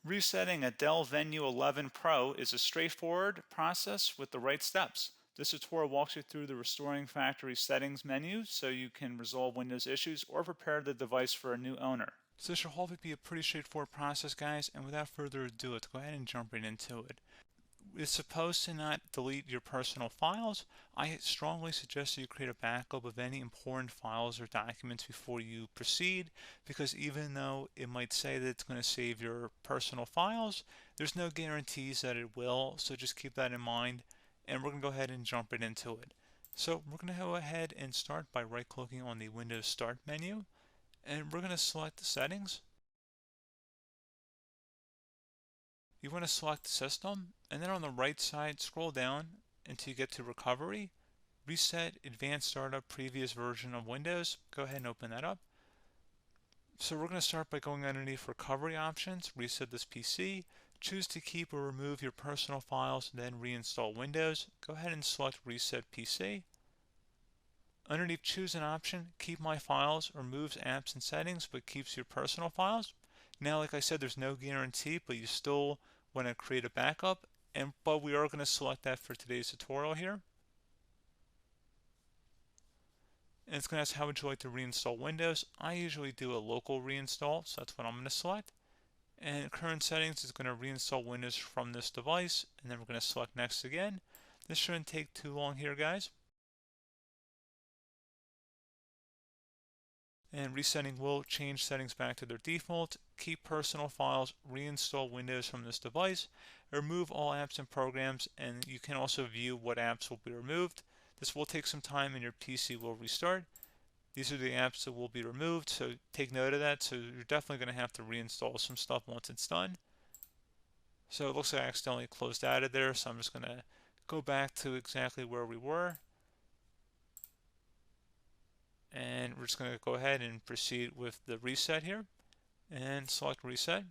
Resetting a Dell Venue 11 Pro is a straightforward process with the right steps. This tutorial walks you through the Restoring Factory Settings menu so you can resolve Windows issues or prepare the device for a new owner. So this should hopefully be a pretty straightforward process, guys, and without further ado, let's go ahead and jump right into it. It's supposed to not delete your personal files. I strongly suggest that you create a backup of any important files or documents before you proceed, because even though it might say that it's going to save your personal files, there's no guarantees that it will, so just keep that in mind, and we're going to go ahead and jump right into it. So we're going to go ahead and start by right-clicking on the Windows Start menu, and we're going to select Settings. You want to select System, and then on the right side, scroll down until you get to Recovery. Reset Advanced Startup Previous Version of Windows. Go ahead and open that up. So we're going to start by going underneath Recovery Options, reset this PC. Choose to keep or remove your personal files, then reinstall Windows. Go ahead and select Reset PC. Underneath Choose an option, Keep My Files removes apps and settings but keeps your personal files. Now, like I said, there's no guarantee, but you still want to create a backup, but we are going to select that for today's tutorial here. And it's going to ask how would you like to reinstall Windows. I usually do a local reinstall, so that's what I'm going to select. And current settings is going to reinstall Windows from this device, and then we're going to select next again. This shouldn't take too long here, guys. And resetting will change settings back to their default, keep personal files, reinstall Windows from this device, remove all apps and programs, and you can also view what apps will be removed. This will take some time and your PC will restart. These are the apps that will be removed, so take note of that. So you're definitely going to have to reinstall some stuff once it's done. So it looks like I accidentally closed out of there, so I'm just going to go back to exactly where we were. And we're just going to go ahead and proceed with the reset here and select reset.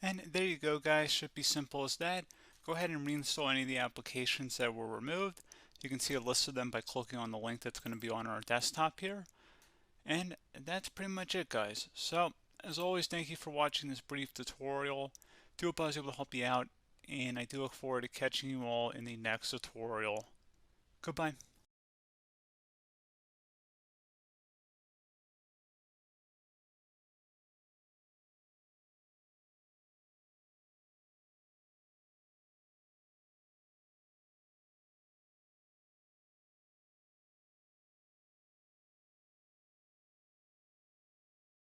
And there you go, guys. Should be simple as that. Go ahead and reinstall any of the applications that were removed. You can see a list of them by clicking on the link that's going to be on our desktop here. And that's pretty much it, guys. So, as always, thank you for watching this brief tutorial. Do hope I was able to help you out, and I do look forward to catching you all in the next tutorial. Goodbye.